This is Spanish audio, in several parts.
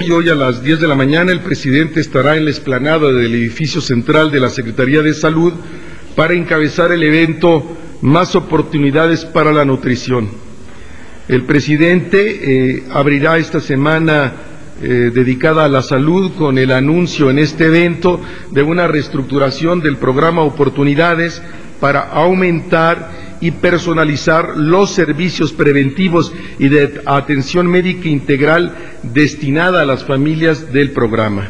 Hoy a las 10 de la mañana el presidente estará en la explanada del edificio central de la Secretaría de Salud para encabezar el evento Más Oportunidades para la Nutrición. El presidente abrirá esta semana dedicada a la salud con el anuncio en este evento de una reestructuración del programa Oportunidades para aumentar y personalizar los servicios preventivos y de atención médica integral destinada a las familias del programa.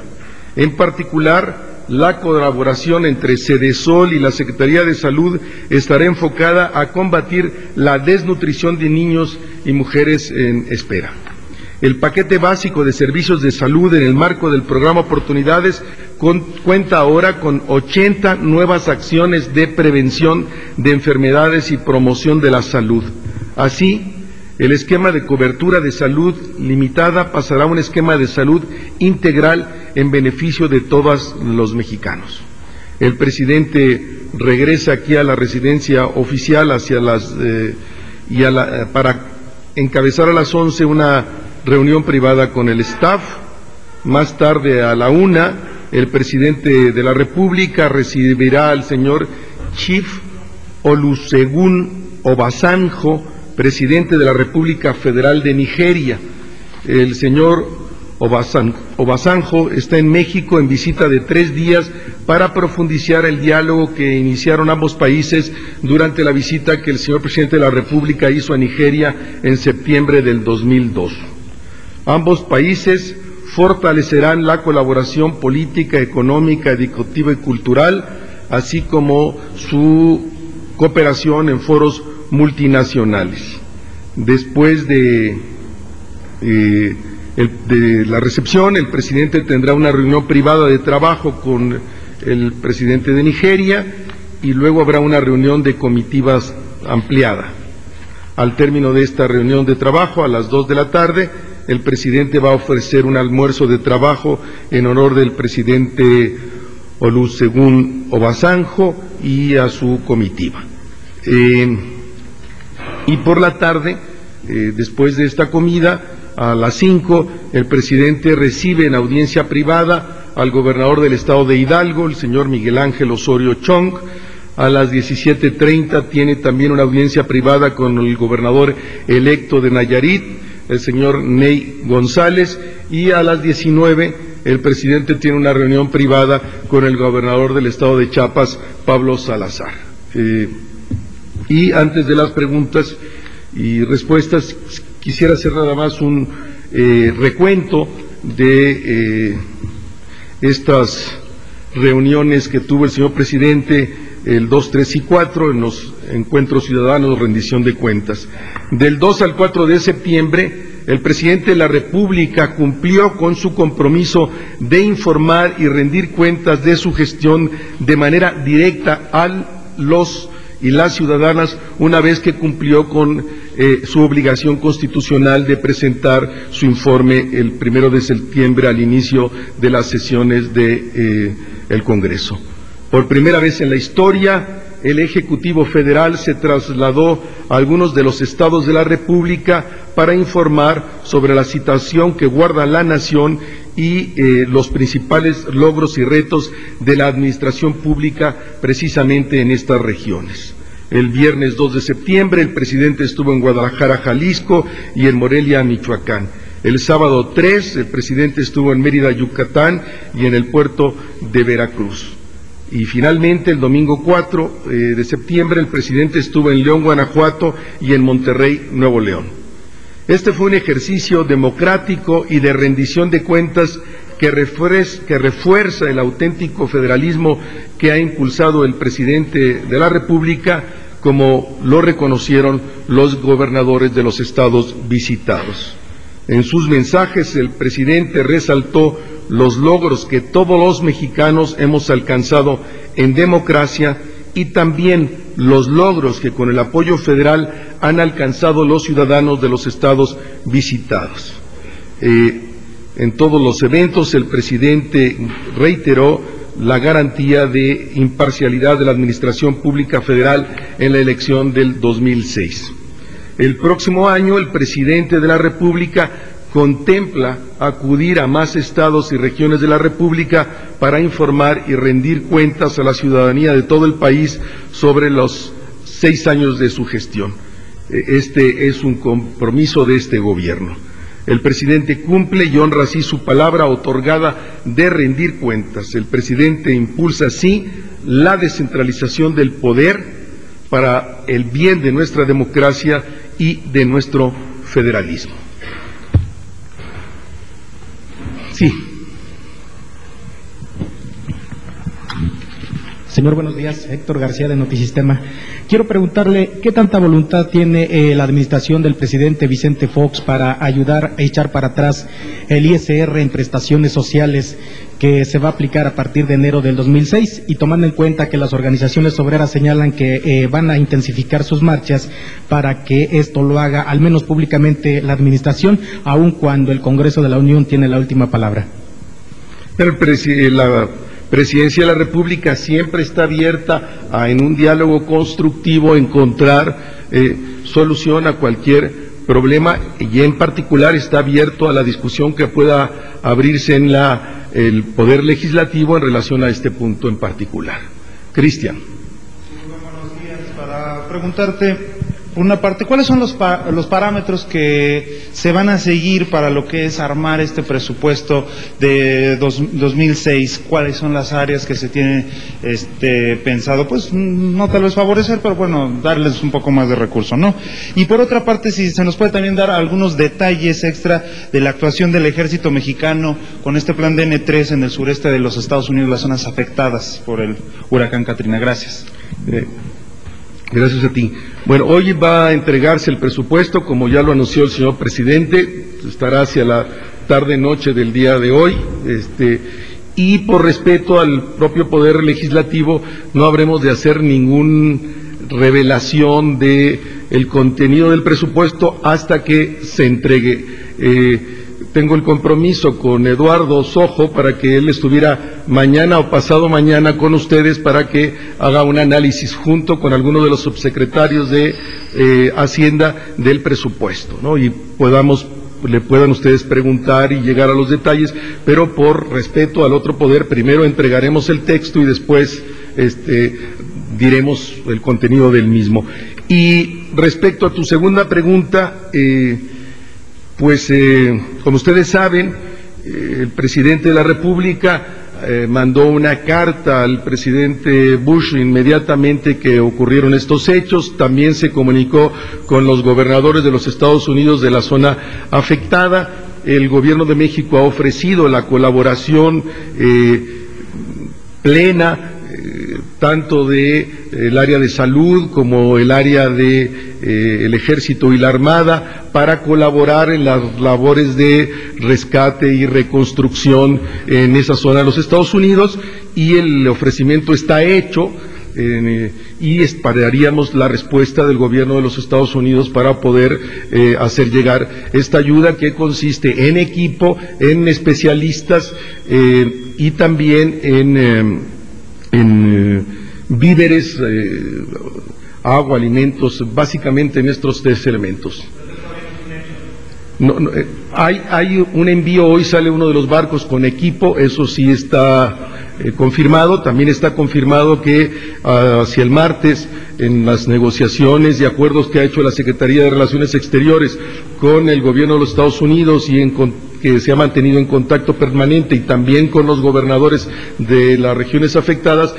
En particular, la colaboración entre Sedesol y la Secretaría de Salud estará enfocada a combatir la desnutrición de niños y mujeres en espera. El paquete básico de servicios de salud en el marco del programa Oportunidades cuenta ahora con 80 nuevas acciones de prevención de enfermedades y promoción de la salud. Así, el esquema de cobertura de salud limitada pasará a un esquema de salud integral en beneficio de todos los mexicanos. El presidente regresa aquí a la residencia oficial para encabezar a las 11 una reunión privada con el staff. Más tarde, a la 1, el presidente de la República recibirá al señor Chief Olusegun Obasanjo, presidente de la República Federal de Nigeria. El señor Obasanjo está en México en visita de 3 días para profundizar el diálogo que iniciaron ambos países durante la visita que el señor presidente de la República hizo a Nigeria en septiembre del 2002. Ambos países fortalecerán la colaboración política, económica, educativa y cultural, así como su cooperación en foros multinacionales. Después de la recepción, el presidente tendrá una reunión privada de trabajo con el presidente de Nigeria y luego habrá una reunión de comitivas ampliada. Al término de esta reunión de trabajo, a las 2 de la tarde, el presidente va a ofrecer un almuerzo de trabajo en honor del presidente Olusegun Obasanjo y a su comitiva. Y por la tarde, después de esta comida, a las 5, el presidente recibe en audiencia privada al gobernador del estado de Hidalgo, el señor Miguel Ángel Osorio Chong. A las 17:30 tiene también una audiencia privada con el gobernador electo de Nayarit, el señor Ney González, y a las 19 el presidente tiene una reunión privada con el gobernador del estado de Chiapas, Pablo Salazar. Y antes de las preguntas y respuestas, quisiera hacer nada más un recuento de estas reuniones que tuvo el señor presidente el 2, 3 y 4 en los encuentros ciudadanos de rendición de cuentas. Del 2 al 4 de septiembre, el presidente de la República cumplió con su compromiso de informar y rendir cuentas de su gestión de manera directa a los y las ciudadanas, una vez que cumplió con su obligación constitucional de presentar su informe el 1 de septiembre al inicio de las sesiones de el Congreso. Por primera vez en la historia, el Ejecutivo Federal se trasladó a algunos de los estados de la República para informar sobre la situación que guarda la nación y los principales logros y retos de la administración pública precisamente en estas regiones. El viernes 2 de septiembre el presidente estuvo en Guadalajara, Jalisco, y en Morelia, Michoacán. El sábado 3 el presidente estuvo en Mérida, Yucatán, y en el puerto de Veracruz. Y finalmente, el domingo 4 de septiembre, el presidente estuvo en León, Guanajuato, y en Monterrey, Nuevo León. Este fue un ejercicio democrático y de rendición de cuentas que refuerza el auténtico federalismo que ha impulsado el presidente de la República, como lo reconocieron los gobernadores de los estados visitados. En sus mensajes, el presidente resaltó los logros que todos los mexicanos hemos alcanzado en democracia y también los logros que con el apoyo federal han alcanzado los ciudadanos de los estados visitados. En todos los eventos el presidente reiteró la garantía de imparcialidad de la Administración Pública Federal en la elección del 2006. El próximo año el presidente de la República contempla acudir a más estados y regiones de la República para informar y rendir cuentas a la ciudadanía de todo el país sobre los 6 años de su gestión. Este es un compromiso de este gobierno. El presidente cumple y honra así su palabra otorgada de rendir cuentas. El presidente impulsa así la descentralización del poder para el bien de nuestra democracia y de nuestro federalismo. Sí. Señor, buenos días. Héctor García, de Notisistema. Quiero preguntarle qué tanta voluntad tiene la administración del presidente Vicente Fox para ayudar a echar para atrás el ISR en prestaciones sociales que se va a aplicar a partir de enero del 2006, y tomando en cuenta que las organizaciones obreras señalan que van a intensificar sus marchas para que esto lo haga al menos públicamente la administración, aun cuando el Congreso de la Unión tiene la última palabra. La Presidencia de la República siempre está abierta a, en un diálogo constructivo, encontrar solución a cualquier problema, y en particular está abierto a la discusión que pueda abrirse en el Poder Legislativo en relación a este punto en particular. Cristian. Buenos días. Para preguntarte, por una parte, ¿cuáles son los parámetros que se van a seguir para lo que es armar este presupuesto de 2006? ¿Cuáles son las áreas que se tiene pensado? Pues no tal vez favorecer, pero bueno, darles un poco más de recursos, ¿no? Y por otra parte, si se nos puede también dar algunos detalles extra de la actuación del ejército mexicano con este plan de N3 en el sureste de los Estados Unidos, las zonas afectadas por el huracán Katrina. Gracias. Gracias a ti. Bueno, hoy va a entregarse el presupuesto, como ya lo anunció el señor presidente, estará hacia la tarde-noche del día de hoy, y por respeto al propio Poder Legislativo no habremos de hacer ninguna revelación de el contenido del presupuesto hasta que se entregue. Tengo el compromiso con Eduardo Sojo para que él estuviera mañana o pasado mañana con ustedes para que haga un análisis junto con algunos de los subsecretarios de Hacienda del presupuesto, ¿no? Y le puedan ustedes preguntar y llegar a los detalles, pero por respeto al otro poder, primero entregaremos el texto y después diremos el contenido del mismo. Y respecto a tu segunda pregunta, como ustedes saben, el presidente de la República mandó una carta al presidente Bush inmediatamente que ocurrieron estos hechos. También se comunicó con los gobernadores de los Estados Unidos de la zona afectada. El gobierno de México ha ofrecido la colaboración plena, tanto del área de salud como el área de el ejército y la armada, para colaborar en las labores de rescate y reconstrucción en esa zona de los Estados Unidos, y el ofrecimiento está hecho, y esperaríamos la respuesta del gobierno de los Estados Unidos para poder hacer llegar esta ayuda, que consiste en equipo, en especialistas y también en víveres, agua, alimentos, básicamente en estos 3 elementos. Hay un envío, hoy sale uno de los barcos con equipo, eso sí está confirmado. También está confirmado que hacia el martes, en las negociaciones y acuerdos que ha hecho la Secretaría de Relaciones Exteriores con el gobierno de los Estados Unidos, y que se ha mantenido en contacto permanente, y también con los gobernadores de las regiones afectadas,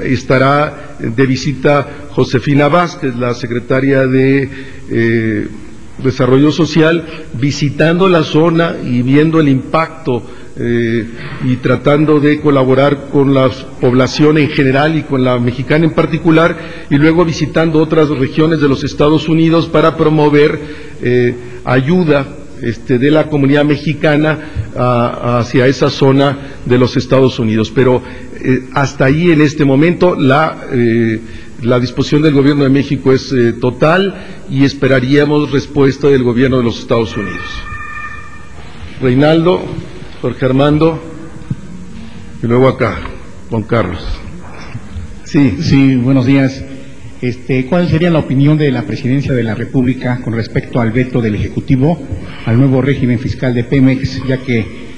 estará de visita Josefina Vázquez, la secretaria de Desarrollo Social, visitando la zona y viendo el impacto y tratando de colaborar con la población en general y con la mexicana en particular, y luego visitando otras regiones de los Estados Unidos para promover ayuda de la comunidad mexicana hacia esa zona de los Estados Unidos. Pero hasta ahí, en este momento, la disposición del Gobierno de México es total, y esperaríamos respuesta del Gobierno de los Estados Unidos. Reinaldo, Jorge Armando, y luego acá, Juan Carlos. Sí, buenos días. ¿Cuál sería la opinión de la Presidencia de la República con respecto al veto del Ejecutivo al nuevo régimen fiscal de Pemex, ya que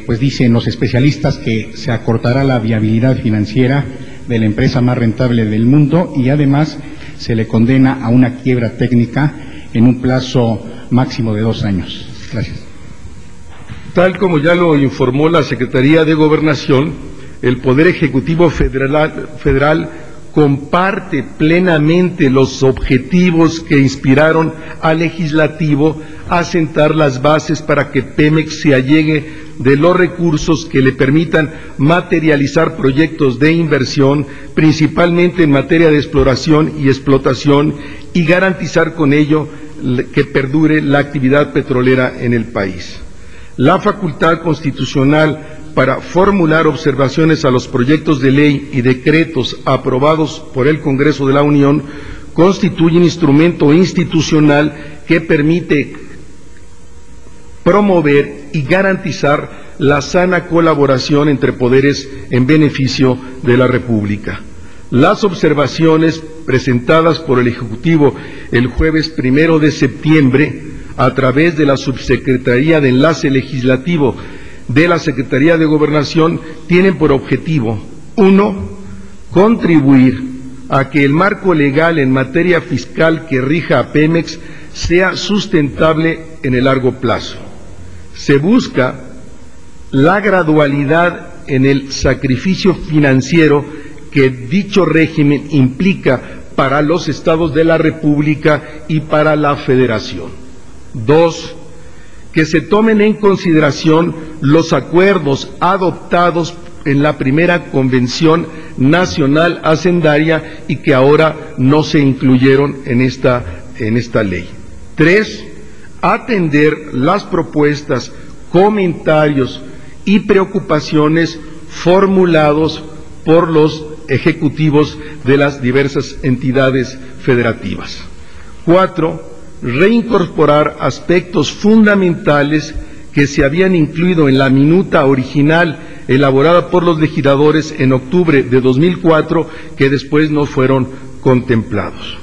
pues dicen los especialistas que se acortará la viabilidad financiera de la empresa más rentable del mundo y además se le condena a una quiebra técnica en un plazo máximo de 2 años? Gracias. Tal como ya lo informó la Secretaría de Gobernación, el Poder Ejecutivo Federal comparte plenamente los objetivos que inspiraron al Legislativo a sentar las bases para que Pemex se allegue de los recursos que le permitan materializar proyectos de inversión, principalmente en materia de exploración y explotación, y garantizar con ello que perdure la actividad petrolera en el país. La facultad constitucional para formular observaciones a los proyectos de ley y decretos aprobados por el Congreso de la Unión constituye un instrumento institucional que permite promover y garantizar la sana colaboración entre poderes en beneficio de la República. Las observaciones presentadas por el Ejecutivo el jueves 1 de septiembre a través de la Subsecretaría de Enlace Legislativo de la Secretaría de Gobernación tienen por objetivo: 1, contribuir a que el marco legal en materia fiscal que rija a Pemex sea sustentable en el largo plazo. Se busca la gradualidad en el sacrificio financiero que dicho régimen implica para los estados de la República y para la Federación. 2, que se tomen en consideración los acuerdos adoptados en la primera Convención Nacional Hacendaria y que ahora no se incluyeron en esta ley. 3, atender las propuestas, comentarios y preocupaciones formulados por los ejecutivos de las diversas entidades federativas. 4, reincorporar aspectos fundamentales que se habían incluido en la minuta original elaborada por los legisladores en octubre de 2004, que después no fueron contemplados.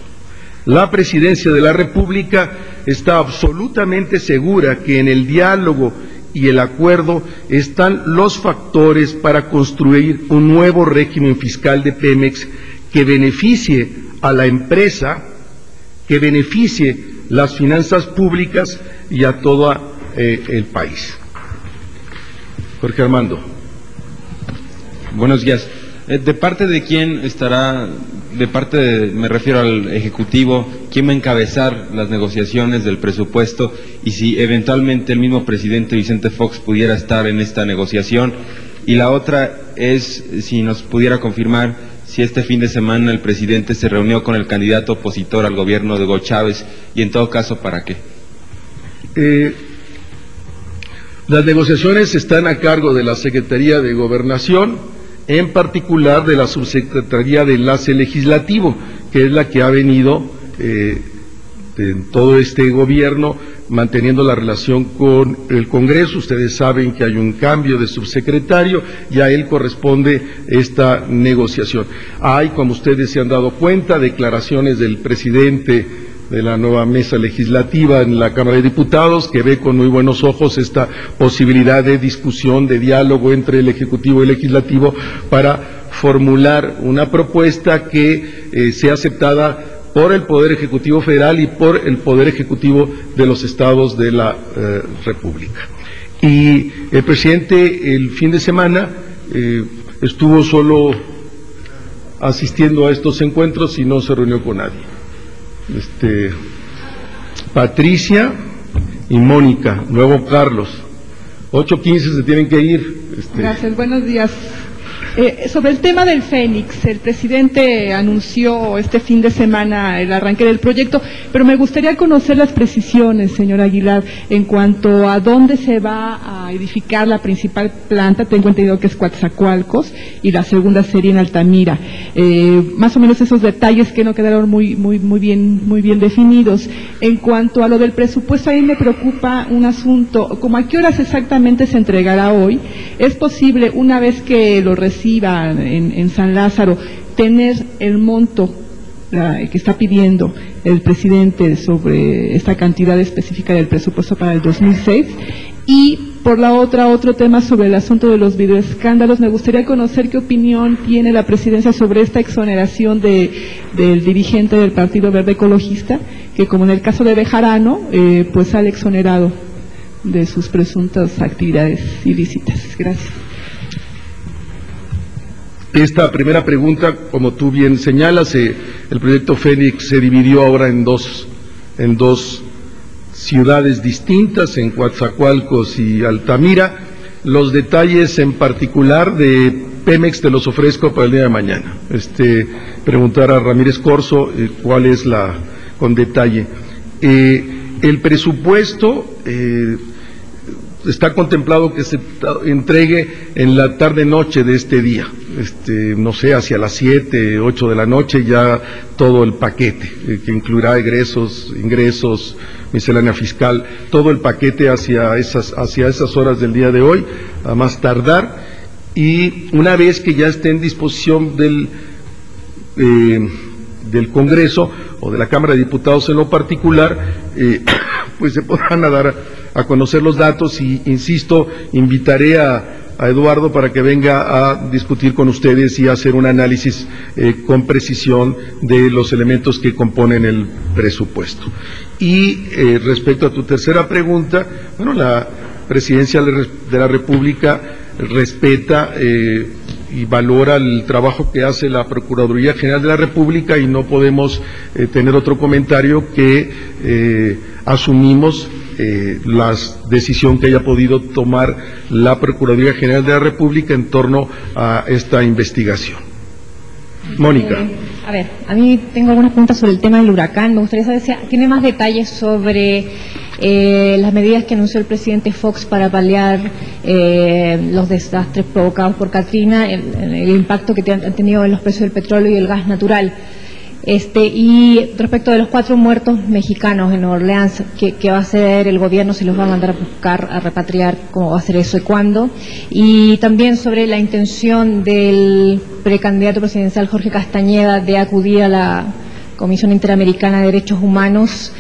La Presidencia de la República está absolutamente segura que en el diálogo y el acuerdo están los factores para construir un nuevo régimen fiscal de Pemex que beneficie a la empresa, que beneficie las finanzas públicas y a todo el país. Jorge Armando. Buenos días. ¿De parte de quién estará, me refiero al Ejecutivo, quién va a encabezar las negociaciones del presupuesto y si eventualmente el mismo presidente Vicente Fox pudiera estar en esta negociación? Y la otra es si nos pudiera confirmar si este fin de semana el presidente se reunió con el candidato opositor al gobierno de Hugo Chávez y en todo caso, ¿para qué? Las negociaciones están a cargo de la Secretaría de Gobernación, en particular de la Subsecretaría de Enlace Legislativo, que es la que ha venido en todo este gobierno manteniendo la relación con el Congreso. Ustedes saben que hay un cambio de subsecretario y a él corresponde esta negociación. Hay, como ustedes se han dado cuenta, declaraciones del presidente de la nueva mesa legislativa en la Cámara de Diputados, que ve con muy buenos ojos esta posibilidad de discusión, de diálogo entre el Ejecutivo y el Legislativo para formular una propuesta que sea aceptada por el Poder Ejecutivo Federal y por el Poder Ejecutivo de los estados de la República. Y el presidente el fin de semana estuvo solo asistiendo a estos encuentros y no se reunió con nadie. Patricia y Mónica, Nuevo Carlos, 8:15 se tienen que ir. Gracias, buenos días. Sobre el tema del Fénix, el presidente anunció este fin de semana el arranque del proyecto, pero me gustaría conocer las precisiones, señor Aguilar, en cuanto a dónde se va a edificar la principal planta. Tengo entendido que es Coatzacoalcos y la segunda sería en Altamira. Más o menos esos detalles que no quedaron muy bien definidos. En cuanto a lo del presupuesto, a mí me preocupa un asunto, como a qué horas exactamente se entregará hoy. ¿Es posible, una vez que lo reciban en San Lázaro, tener el monto que está pidiendo el presidente sobre esta cantidad específica del presupuesto para el 2006. Y por la otra, otro tema sobre el asunto de los videoescándalos. Me gustaría conocer qué opinión tiene la presidencia sobre esta exoneración del dirigente del Partido Verde Ecologista, que como en el caso de Bejarano, pues sale exonerado de sus presuntas actividades ilícitas. Gracias. Esta primera pregunta, como tú bien señalas, el proyecto Fénix se dividió ahora en dos ciudades distintas, en Coatzacoalcos y Altamira. Los detalles en particular de Pemex te los ofrezco para el día de mañana. Preguntar a Ramírez Corzo cuál es con detalle. El presupuesto está contemplado que se entregue en la tarde-noche de este día, no sé, hacia las 7, 8 de la noche, ya todo el paquete, que incluirá ingresos, miscelánea fiscal, todo el paquete hacia esas horas del día de hoy, a más tardar, y una vez que ya esté en disposición del Congreso o de la Cámara de Diputados en lo particular, pues se podrán dar a conocer los datos y, insisto, invitaré a Eduardo para que venga a discutir con ustedes y hacer un análisis con precisión de los elementos que componen el presupuesto. Y respecto a tu tercera pregunta, bueno, la Presidencia de la República respeta y valora el trabajo que hace la Procuraduría General de la República y no podemos tener otro comentario que asumimos la decisión que haya podido tomar la Procuraduría General de la República en torno a esta investigación. Mónica. A ver, a mí tengo algunas preguntas sobre el tema del huracán. Me gustaría saber si tiene más detalles sobre las medidas que anunció el presidente Fox para paliar los desastres provocados por Katrina, el impacto que han tenido en los precios del petróleo y el gas natural. Y respecto de los 4 muertos mexicanos en Nueva Orleans, ¿qué va a hacer el gobierno? ¿Se los va a mandar a buscar, a repatriar? ¿Cómo va a hacer eso y cuándo? Y también sobre la intención del precandidato presidencial Jorge Castañeda de acudir a la Comisión Interamericana de Derechos Humanos,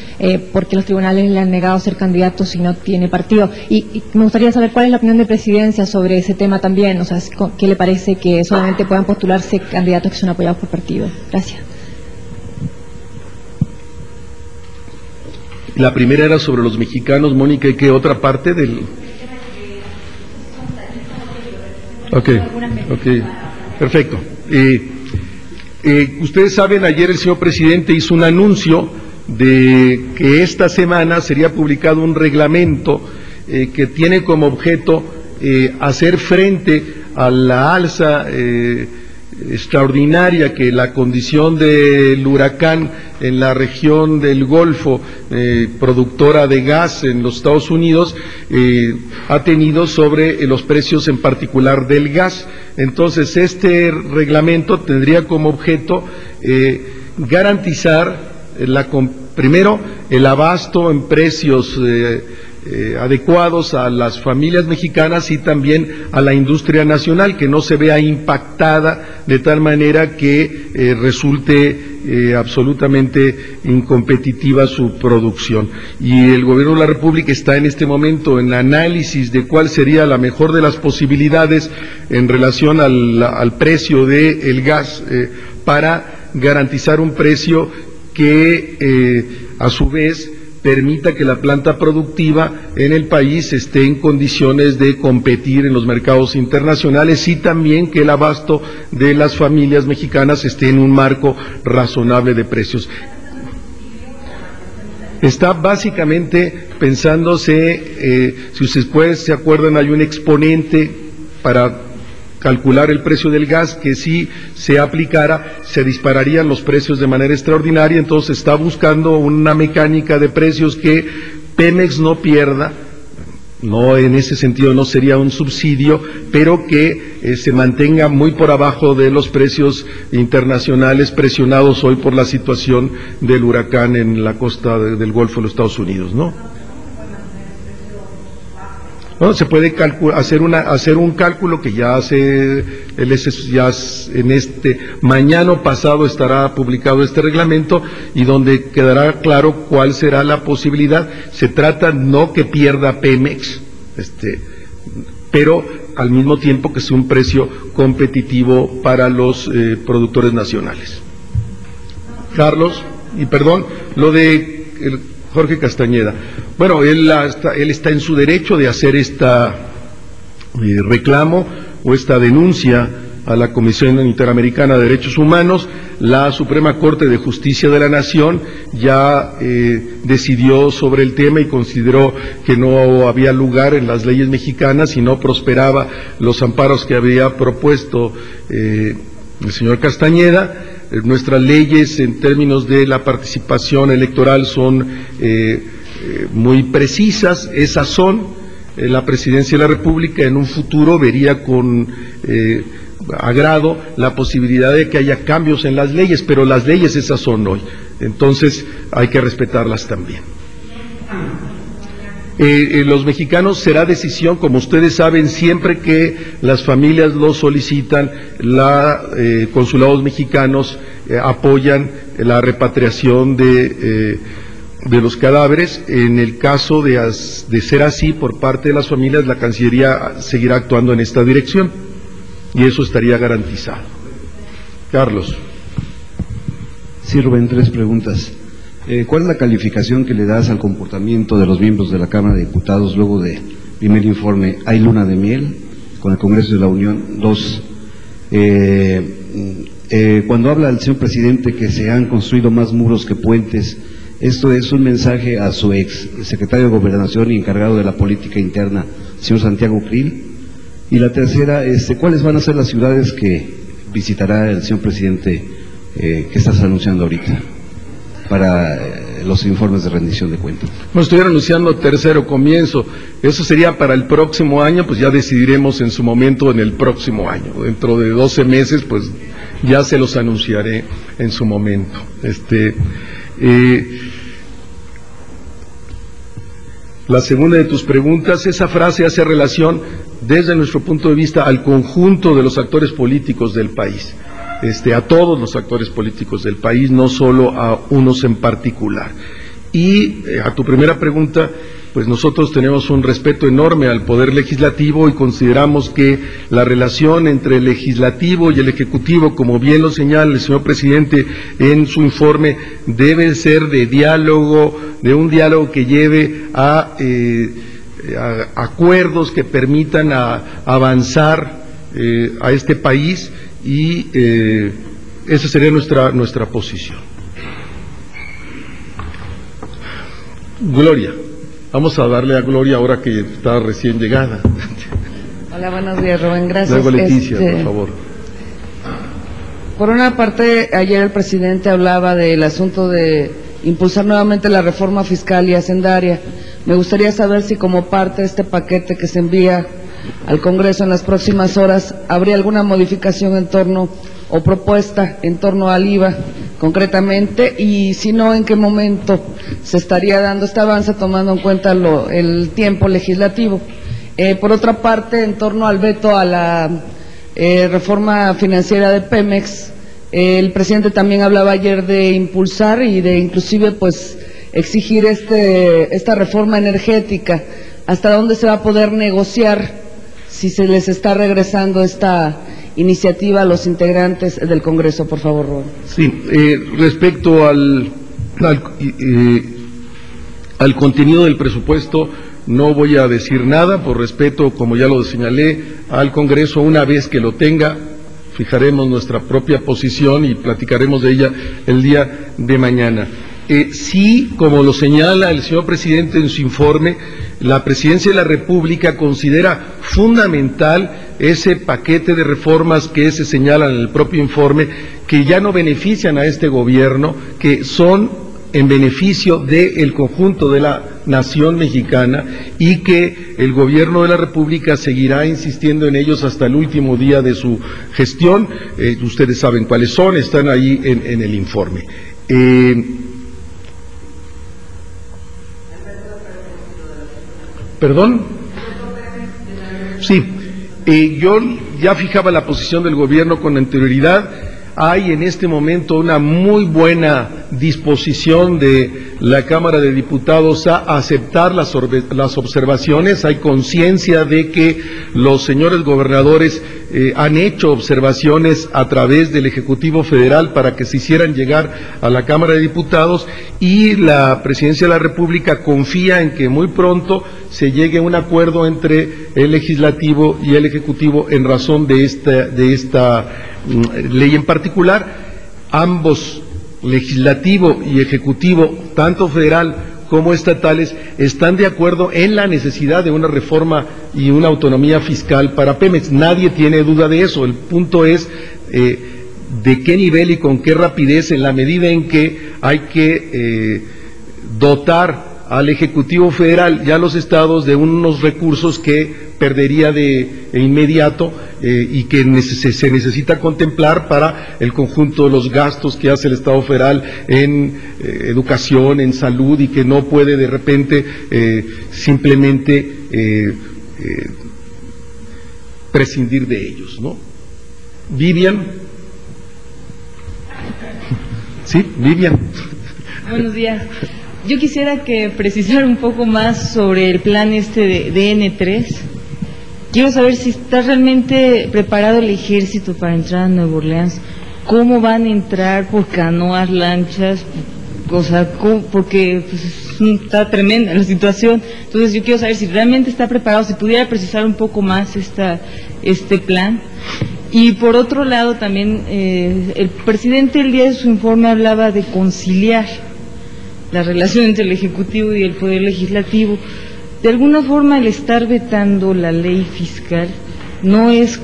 porque los tribunales le han negado ser candidato si no tiene partido. Y me gustaría saber cuál es la opinión de Presidencia sobre ese tema también, o sea, ¿qué le parece que solamente puedan postularse candidatos que son apoyados por partido? Gracias. La primera era sobre los mexicanos, Mónica, ¿y qué otra parte del...? Ok, perfecto. Ustedes saben, ayer el señor presidente hizo un anuncio de que esta semana sería publicado un reglamento que tiene como objeto hacer frente a la alza extraordinaria que la condición del huracán en la región del Golfo, productora de gas en los Estados Unidos, ha tenido sobre los precios en particular del gas. Entonces, este reglamento tendría como objeto garantizar primero el abasto en precios adecuados a las familias mexicanas y también a la industria nacional, que no se vea impactada de tal manera que resulte absolutamente incompetitiva su producción. Y el Gobierno de la República está en este momento en análisis de cuál sería la mejor de las posibilidades en relación al precio del gas para garantizar un precio que a su vez permita que la planta productiva en el país esté en condiciones de competir en los mercados internacionales y también que el abasto de las familias mexicanas esté en un marco razonable de precios. Está básicamente pensándose, si ustedes se acuerdan, hay un exponente para calcular el precio del gas que si se aplicara se dispararían los precios de manera extraordinaria. Entonces está buscando una mecánica de precios que Pemex no pierda, no, en ese sentido no sería un subsidio, pero que se mantenga muy por abajo de los precios internacionales presionados hoy por la situación del huracán en la costa del Golfo de los Estados Unidos, ¿no? ¿no? Se puede hacer un cálculo que ya hace mañana o pasado estará publicado este reglamento y donde quedará claro cuál será la posibilidad. Se trata no que pierda Pemex, pero al mismo tiempo que sea un precio competitivo para los productores nacionales. Carlos, y perdón, lo de Jorge Castañeda. Bueno, él está en su derecho de hacer esta reclamo o esta denuncia a la Comisión Interamericana de Derechos Humanos. La Suprema Corte de Justicia de la Nación ya decidió sobre el tema y consideró que no había lugar en las leyes mexicanas y no prosperaba los amparos que había propuesto el señor Castañeda. Nuestras leyes en términos de la participación electoral son muy precisas, esas son. La Presidencia de la República en un futuro vería con agrado la posibilidad de que haya cambios en las leyes, pero las leyes esas son hoy, entonces hay que respetarlas también. Los mexicanos será decisión, como ustedes saben, siempre que las familias lo solicitan, consulados mexicanos apoyan la repatriación de los cadáveres. En el caso de ser así por parte de las familias, la Cancillería seguirá actuando en esta dirección y eso estaría garantizado. Carlos. Sí, Rubén, 3 preguntas. ¿Cuál es la calificación que le das al comportamiento de los miembros de la Cámara de Diputados luego del primer informe? ¿Hay luna de miel con el Congreso de la Unión? 2, cuando habla el señor presidente que se han construido más muros que puentes, ¿esto es un mensaje a su ex secretario de Gobernación y encargado de la política interna, señor Santiago Krill? Y la tercera, ¿cuáles van a ser las ciudades que visitará el señor presidente que estás anunciando ahorita para los informes de rendición de cuentas? Bueno, estoy anunciando tercero comienzo, eso sería para el próximo año, pues ya decidiremos en su momento en el próximo año, dentro de 12 meses, pues ya se los anunciaré en su momento. La segunda de tus preguntas, esa frase hace relación desde nuestro punto de vista al conjunto de los actores políticos del país. A todos los actores políticos del país, no solo a unos en particular. Y a tu primera pregunta, pues nosotros tenemos un respeto enorme al Poder Legislativo y consideramos que la relación entre el Legislativo y el Ejecutivo, como bien lo señala el señor presidente en su informe, debe ser de un diálogo que lleve a acuerdos que permitan avanzar a este país. Y esa sería nuestra posición. Gloria, vamos a darle a Gloria ahora que está recién llegada. Hola, buenos días, Rubén, gracias. Luego Leticia, por favor. Por una parte, ayer el presidente hablaba del asunto de impulsar nuevamente la reforma fiscal y hacendaria. Me gustaría saber si como parte de este paquete que se envía al Congreso en las próximas horas, ¿habría alguna modificación en torno o propuesta en torno al IVA concretamente? Y si no, ¿en qué momento se estaría dando este avance tomando en cuenta el tiempo legislativo? Por otra parte, en torno al veto a la reforma financiera de Pemex, el presidente también hablaba ayer de impulsar y de inclusive pues exigir esta reforma energética. ¿Hasta dónde se va a poder negociar si se les está regresando esta iniciativa a los integrantes del Congreso? Por favor, Rubén. Sí, respecto al contenido del presupuesto, no voy a decir nada, por respeto, como ya lo señalé, al Congreso. Una vez que lo tenga, fijaremos nuestra propia posición y platicaremos de ella el día de mañana. Sí, como lo señala el señor presidente en su informe, la Presidencia de la República considera fundamental ese paquete de reformas que se señalan en el propio informe, que ya no benefician a este gobierno, que son en beneficio del conjunto de la nación mexicana y que el gobierno de la República seguirá insistiendo en ellos hasta el último día de su gestión. Ustedes saben cuáles son, están ahí en el informe. ¿Perdón? Sí, yo ya fijaba la posición del gobierno con anterioridad. Hay en este momento una muy buena disposición de la Cámara de Diputados a aceptar las observaciones. Hay conciencia de que los señores gobernadores han hecho observaciones a través del Ejecutivo Federal para que se hicieran llegar a la Cámara de Diputados, y la Presidencia de la República confía en que muy pronto se llegue a un acuerdo entre el Legislativo y el Ejecutivo en razón de esta ley en particular. Ambos, Legislativo y Ejecutivo, tanto federal como estatales, están de acuerdo en la necesidad de una reforma y una autonomía fiscal para Pemex. Nadie tiene duda de eso. El punto es de qué nivel y con qué rapidez, en la medida en que hay que dotar al Ejecutivo Federal y a los estados de unos recursos que perdería de inmediato y que se necesita contemplar para el conjunto de los gastos que hace el Estado Federal en educación, en salud, y que no puede de repente simplemente prescindir de ellos, ¿no? Vivian. Sí, Vivian. Buenos días. Yo quisiera que precisara un poco más sobre el plan de N3. Quiero saber si está realmente preparado el ejército para entrar a Nueva Orleans. ¿Cómo van a entrar? ¿Por canoas, lanchas? O sea, porque pues, está tremenda la situación. Entonces yo quiero saber si realmente está preparado, si pudiera precisar un poco más este plan. Y por otro lado también, el presidente el día de su informe hablaba de conciliar la relación entre el Ejecutivo y el Poder Legislativo. De alguna forma, el estar vetando la ley fiscal no es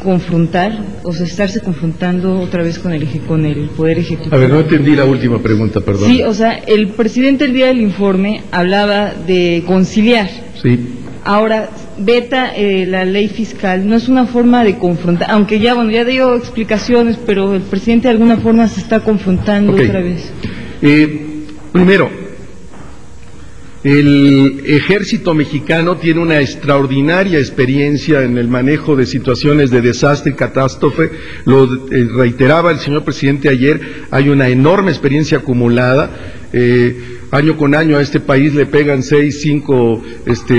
confrontar, o sea, estarse confrontando otra vez con el Poder Ejecutivo. A ver, no entendí la última pregunta, perdón. Sí, o sea, el presidente el día del informe hablaba de conciliar. Sí. Ahora, veta la ley fiscal, no es una forma de confrontar, aunque ya dio explicaciones, pero el presidente de alguna forma se está confrontando otra vez. Primero, el ejército mexicano tiene una extraordinaria experiencia en el manejo de situaciones de desastre y catástrofe. Lo reiteraba el señor presidente ayer, hay una enorme experiencia acumulada. Año con año a este país le pegan 6, 5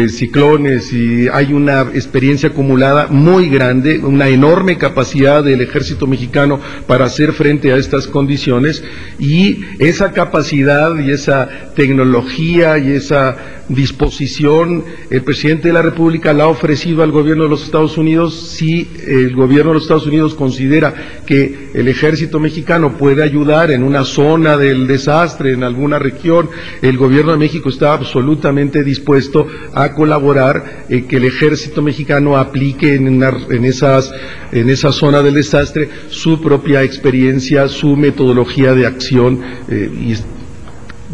ciclones, y hay una experiencia acumulada muy grande, una enorme capacidad del ejército mexicano para hacer frente a estas condiciones, y esa capacidad y esa tecnología y esa disposición el presidente de la República la ha ofrecido al gobierno de los Estados Unidos. Si el gobierno de los Estados Unidos considera que el ejército mexicano puede ayudar en una zona del desastre, en alguna región, el gobierno de México está absolutamente dispuesto a colaborar, que el ejército mexicano aplique en esa zona del desastre su propia experiencia, su metodología de acción, y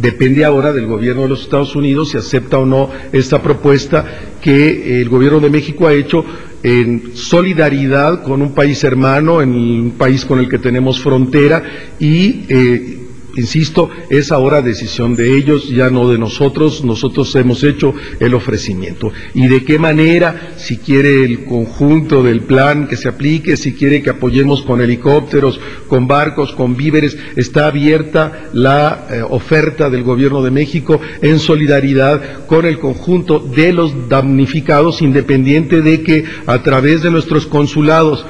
depende ahora del gobierno de los Estados Unidos si acepta o no esta propuesta que el gobierno de México ha hecho en solidaridad con un país hermano, en un país con el que tenemos frontera, y insisto, es ahora decisión de ellos, ya no de nosotros. Nosotros hemos hecho el ofrecimiento. ¿Y de qué manera? Si quiere el conjunto del plan que se aplique, si quiere que apoyemos con helicópteros, con barcos, con víveres, está abierta la oferta del Gobierno de México en solidaridad con el conjunto de los damnificados, independiente de que a través de nuestros consulados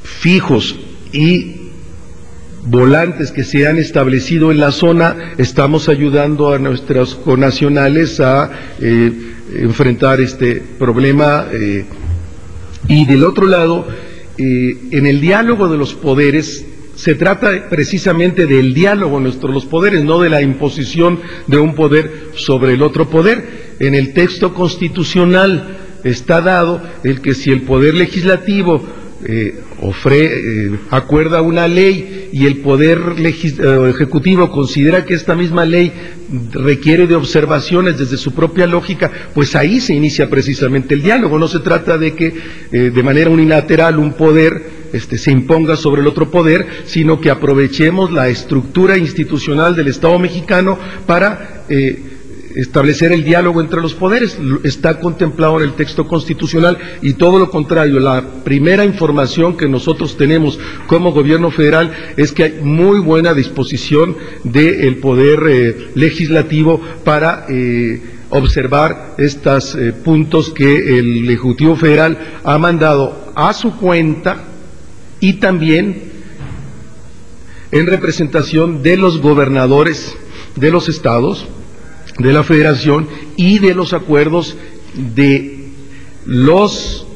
fijos y volantes que se han establecido en la zona, estamos ayudando a nuestros connacionales a enfrentar este problema. Y del otro lado, en el diálogo de los poderes, se trata precisamente del diálogo entre los poderes, no de la imposición de un poder sobre el otro poder. En el texto constitucional está dado el que si el poder legislativo acuerda una ley y el poder ejecutivo considera que esta misma ley requiere de observaciones desde su propia lógica, pues ahí se inicia precisamente el diálogo. No se trata de que de manera unilateral un poder se imponga sobre el otro poder, sino que aprovechemos la estructura institucional del Estado mexicano para establecer el diálogo entre los poderes. Está contemplado en el texto constitucional y todo lo contrario. La primera información que nosotros tenemos como gobierno federal es que hay muy buena disposición del poder legislativo para observar estos puntos que el Ejecutivo Federal ha mandado a su cuenta y también en representación de los gobernadores de los estados, de la Federación y de los acuerdos de los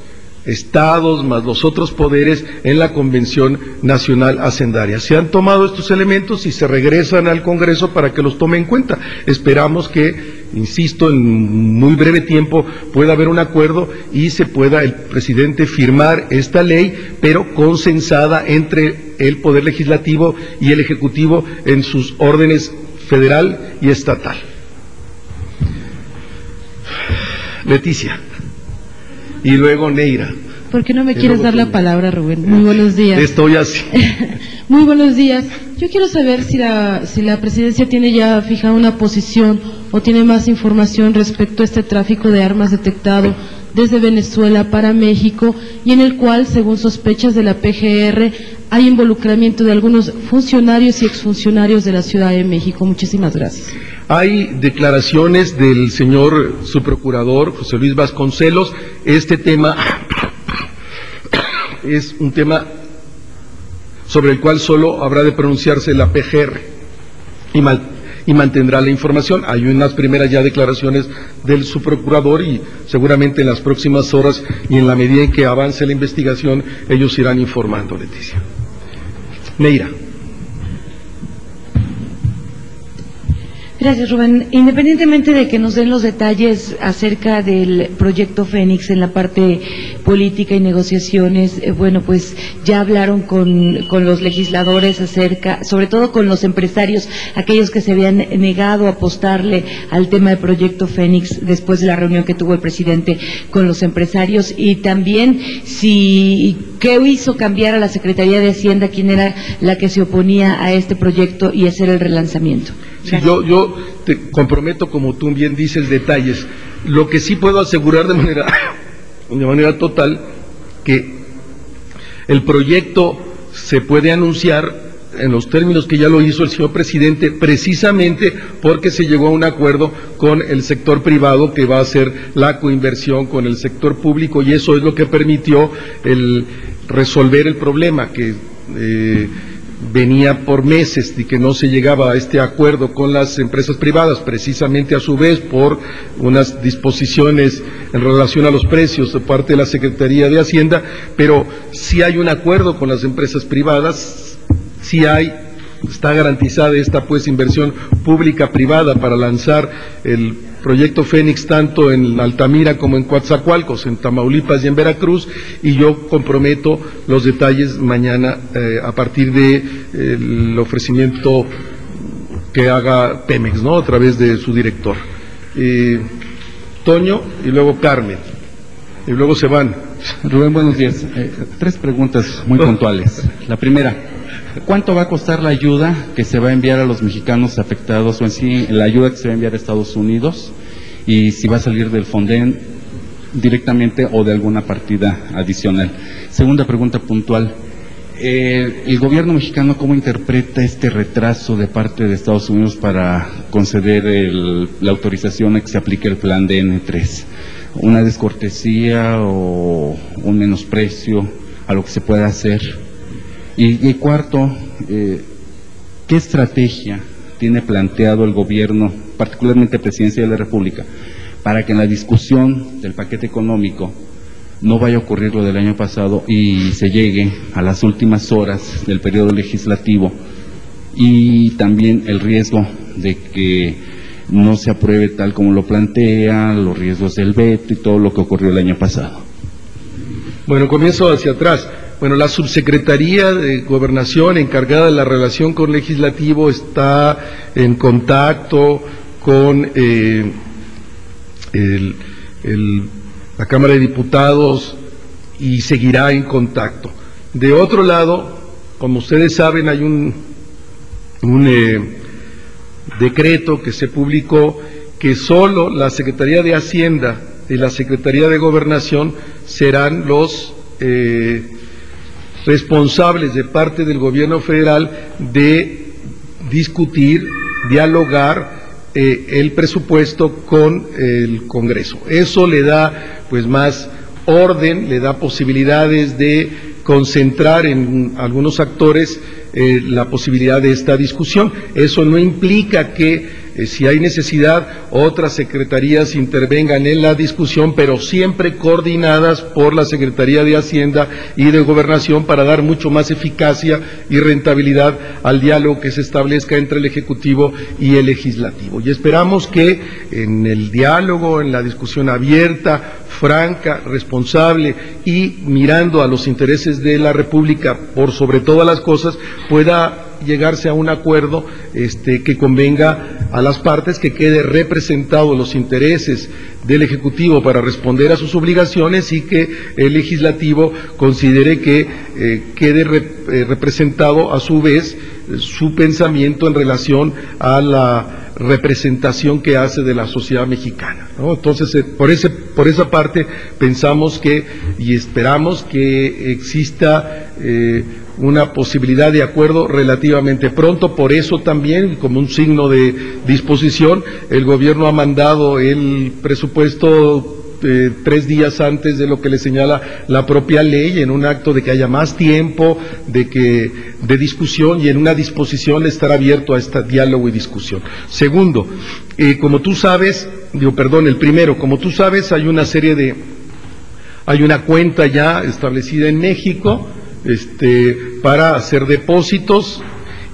estados más los otros poderes en la Convención Nacional Hacendaria. Se han tomado estos elementos y se regresan al Congreso para que los tome en cuenta. Esperamos que, insisto, en muy breve tiempo pueda haber un acuerdo y se pueda el presidente firmar esta ley, pero consensada entre el Poder Legislativo y el Ejecutivo en sus órdenes federal y estatal. Leticia. Y luego Neira. ¿Por qué no me quieres dar la palabra, Rubén? Muy buenos días. Estoy así. Muy buenos días. Yo quiero saber si la presidencia tiene ya fijada una posición o tiene más información respecto a este tráfico de armas detectado desde Venezuela para México y en el cual, según sospechas de la PGR, hay involucramiento de algunos funcionarios y exfuncionarios de la Ciudad de México. Muchísimas gracias. Hay declaraciones del señor subprocurador José Luis Vasconcelos. Este tema es un tema sobre el cual solo habrá de pronunciarse la PGR y mantendrá la información. Hay unas primeras ya declaraciones del subprocurador y seguramente en las próximas horas y en la medida en que avance la investigación ellos irán informando, Leticia. Neira. Gracias, Rubén. Independientemente de que nos den los detalles acerca del proyecto Fénix en la parte política y negociaciones, bueno, pues ya hablaron con los legisladores acerca, sobre todo con los empresarios, aquellos que se habían negado a apostarle al tema del proyecto Fénix después de la reunión que tuvo el presidente con los empresarios, y también qué hizo cambiar a la Secretaría de Hacienda, quién era la que se oponía a este proyecto y hacer el relanzamiento. Sí, yo te comprometo, como tú bien dices, detalles. Lo que sí puedo asegurar de manera total, que el proyecto se puede anunciar en los términos que ya lo hizo el señor presidente, precisamente porque se llegó a un acuerdo con el sector privado que va a hacer la coinversión con el sector público, y eso es lo que permitió el resolver el problema que venía por meses y que no se llegaba a este acuerdo con las empresas privadas, precisamente a su vez por unas disposiciones en relación a los precios de parte de la Secretaría de Hacienda, pero sí hay un acuerdo con las empresas privadas, está garantizada esta pues inversión pública-privada para lanzar el proyecto Fénix tanto en Altamira como en Coatzacoalcos, en Tamaulipas y en Veracruz, y yo comprometo los detalles mañana a partir del ofrecimiento que haga Pemex, ¿no?, a través de su director. Toño y luego Carmen, y luego se van. Rubén, buenos días. 3 preguntas muy puntuales. La primera, ¿cuánto va a costar la ayuda que se va a enviar a los mexicanos afectados, o en sí la ayuda que se va a enviar a Estados Unidos, y si va a salir del Fonden directamente o de alguna partida adicional? Segunda pregunta puntual, ¿el gobierno mexicano cómo interpreta este retraso de parte de Estados Unidos para conceder la autorización a que se aplique el plan de N3? ¿Una descortesía o un menosprecio a lo que se puede hacer? Y cuarto, ¿qué estrategia tiene planteado el gobierno, particularmente Presidencia de la República, para que en la discusión del paquete económico no vaya a ocurrir lo del año pasado y se llegue a las últimas horas del periodo legislativo, y también el riesgo de que no se apruebe tal como lo plantea, los riesgos del veto y todo lo que ocurrió el año pasado? Bueno, comienzo hacia atrás. Bueno, la Subsecretaría de Gobernación encargada de la relación con el Legislativo está en contacto con la Cámara de Diputados y seguirá en contacto. De otro lado, como ustedes saben, hay un decreto que se publicó que solo la Secretaría de Hacienda y la Secretaría de Gobernación serán los responsables de parte del gobierno federal de discutir, dialogar el presupuesto con el Congreso. Eso le da pues más orden, le da posibilidades de concentrar en algunos actores la posibilidad de esta discusión. Eso no implica que si hay necesidad, otras secretarías intervengan en la discusión, pero siempre coordinadas por la Secretaría de Hacienda y de Gobernación para dar mucho más eficacia y rentabilidad al diálogo que se establezca entre el Ejecutivo y el Legislativo. Y esperamos que en el diálogo, en la discusión abierta, franca, responsable y mirando a los intereses de la República por sobre todas las cosas, pueda llegarse a un acuerdo que convenga a las partes, que quede representados los intereses del Ejecutivo para responder a sus obligaciones y que el Legislativo considere que quede representado a su vez su pensamiento en relación a la representación que hace de la sociedad mexicana, ¿no? Entonces, por esa parte pensamos que y esperamos que exista una posibilidad de acuerdo relativamente pronto. Por eso también, como un signo de disposición, el gobierno ha mandado el presupuesto 3 días antes de lo que le señala la propia ley, en un acto de que haya más tiempo de discusión y en una disposición de estar abierto a este diálogo y discusión. Segundo, como tú sabes, el primero, como tú sabes, hay una cuenta ya establecida en México para hacer depósitos,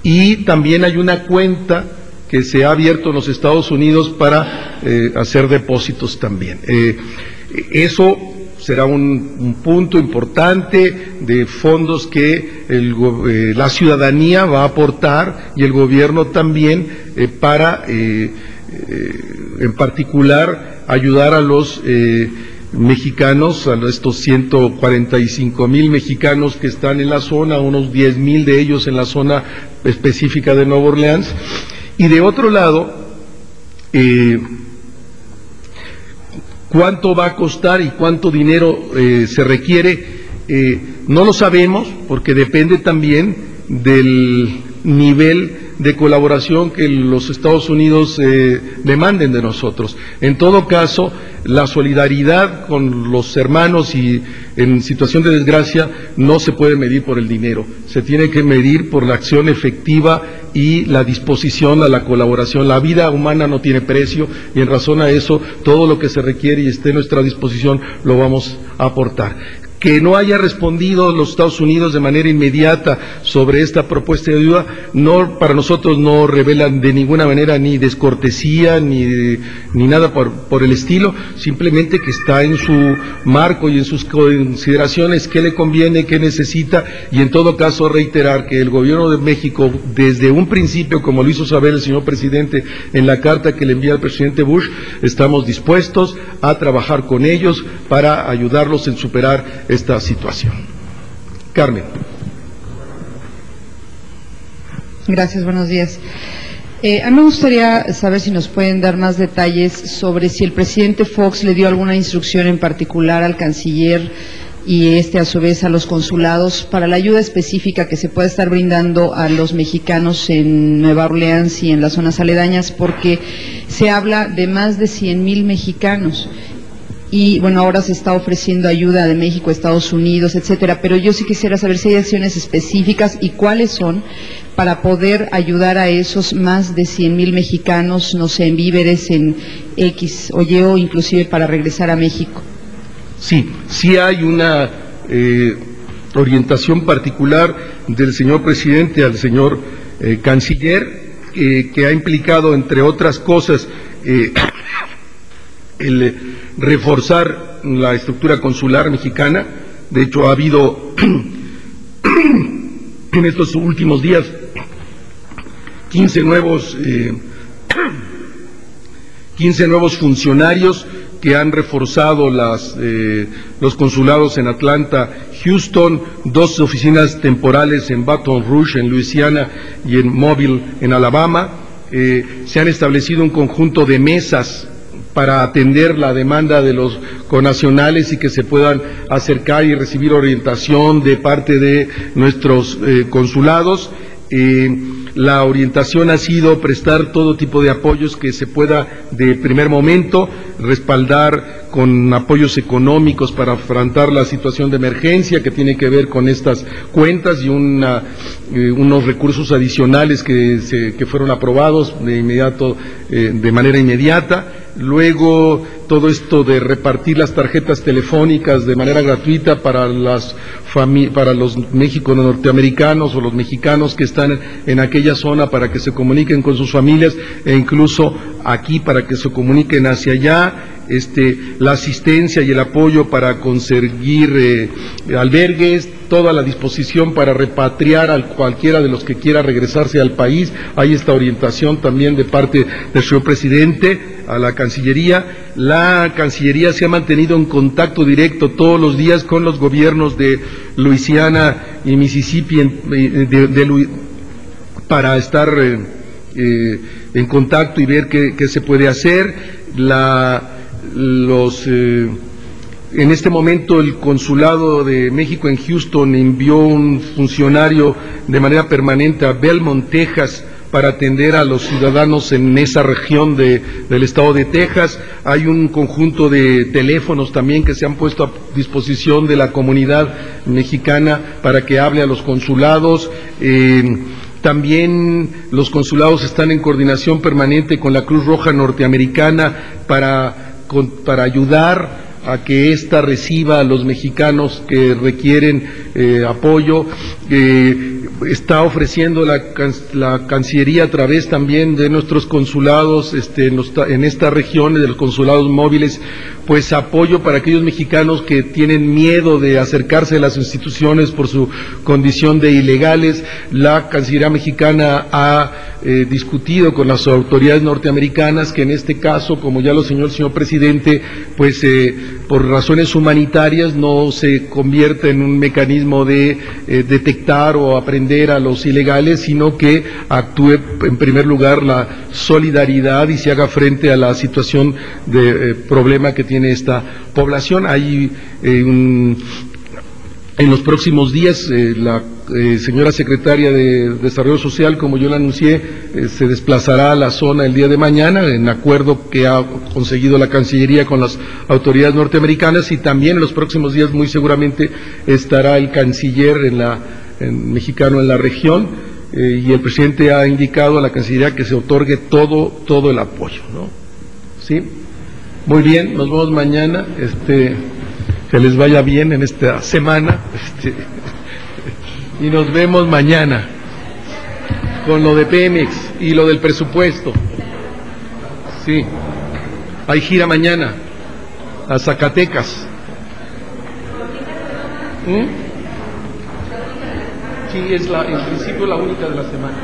y también hay una cuenta que se ha abierto en los Estados Unidos para hacer depósitos también. Eso será un punto importante de fondos que la ciudadanía va a aportar y el gobierno también para, en particular, ayudar a los mexicanos, a estos 145,000 mexicanos que están en la zona, unos 10,000 de ellos en la zona específica de Nueva Orleans. Y de otro lado, ¿cuánto va a costar y cuánto dinero se requiere? No lo sabemos, porque depende también del nivel de colaboración que los Estados Unidos demanden de nosotros. En todo caso, la solidaridad con los hermanos y en situación de desgracia no se puede medir por el dinero, se tiene que medir por la acción efectiva y la disposición a la colaboración. La vida humana no tiene precio y en razón a eso, todo lo que se requiere y esté a nuestra disposición lo vamos a aportar. Que no haya respondido los Estados Unidos de manera inmediata sobre esta propuesta de ayuda, para nosotros no revela de ninguna manera ni descortesía ni nada por el estilo, simplemente que está en su marco y en sus consideraciones qué le conviene, qué necesita, y en todo caso reiterar que el gobierno de México desde un principio, como lo hizo saber el señor presidente en la carta que le envía al presidente Bush, estamos dispuestos a trabajar con ellos para ayudarlos en superar esta situación. Carmen. Gracias, buenos días. A mí me gustaría saber si nos pueden dar más detalles sobre si el presidente Fox le dio alguna instrucción en particular al canciller y a su vez a los consulados para la ayuda específica que se puede estar brindando a los mexicanos en Nueva Orleans y en las zonas aledañas, porque se habla de más de 100,000 mexicanos. Y bueno, ahora se está ofreciendo ayuda de México, Estados Unidos, etcétera, pero yo sí quisiera saber si hay acciones específicas y cuáles son para poder ayudar a esos más de 100,000 mexicanos, no sé, en víveres, en X o Y, o inclusive para regresar a México. Sí hay una orientación particular del señor presidente al señor canciller, que ha implicado, entre otras cosas, el reforzar la estructura consular mexicana. De hecho, ha habido en estos últimos días 15 nuevos funcionarios que han reforzado los consulados en Atlanta, Houston, 2 oficinas temporales en Baton Rouge, en Luisiana, y en Mobile, en Alabama. se han establecido un conjunto de mesas para atender la demanda de los connacionales y que se puedan acercar y recibir orientación de parte de nuestros consulados. La orientación ha sido prestar todo tipo de apoyos que se pueda de primer momento, respaldar con apoyos económicos para afrontar la situación de emergencia que tiene que ver con estas cuentas y unos recursos adicionales que fueron aprobados de manera inmediata. Luego, todo esto de repartir las tarjetas telefónicas de manera gratuita para los norteamericanos o los mexicanos que están en aquella zona para que se comuniquen con sus familias e incluso aquí para que se comuniquen hacia allá. La asistencia y el apoyo para conseguir albergues, toda la disposición para repatriar a cualquiera de los que quiera regresarse al país. Hay esta orientación también de parte del señor presidente a la Cancillería. La Cancillería se ha mantenido en contacto directo todos los días con los gobiernos de Luisiana y Mississippi para estar en contacto y ver qué se puede hacer. En este momento el Consulado de México en Houston envió un funcionario de manera permanente a Belmont, Texas, para atender a los ciudadanos en esa región del estado de Texas. Hay un conjunto de teléfonos también que se han puesto a disposición de la comunidad mexicana para que hable a los consulados. También los consulados están en coordinación permanente con la Cruz Roja Norteamericana para ayudar a que ésta reciba a los mexicanos que requieren apoyo. Está ofreciendo la Cancillería a través también de nuestros consulados en esta región, de los consulados móviles, pues apoyo para aquellos mexicanos que tienen miedo de acercarse a las instituciones por su condición de ilegales. La Cancillería mexicana ha discutido con las autoridades norteamericanas que en este caso, como ya lo señaló el señor presidente, pues por razones humanitarias no se convierta en un mecanismo de detectar o aprender a los ilegales, sino que actúe en primer lugar la solidaridad y se haga frente a la situación de problema que tiene esta población. Hay en los próximos días la señora secretaria de Desarrollo Social, como yo le anuncié, se desplazará a la zona el día de mañana en acuerdo que ha conseguido la Cancillería con las autoridades norteamericanas, y también en los próximos días muy seguramente estará el canciller mexicano en la región, y el presidente ha indicado a la Cancillería que se otorgue todo el apoyo, ¿no? ¿Sí? Muy bien, nos vemos mañana, que les vaya bien en esta semana, y nos vemos mañana con lo de Pemex y lo del presupuesto. Sí, hay gira mañana a Zacatecas. Sí, es en principio la única de la semana.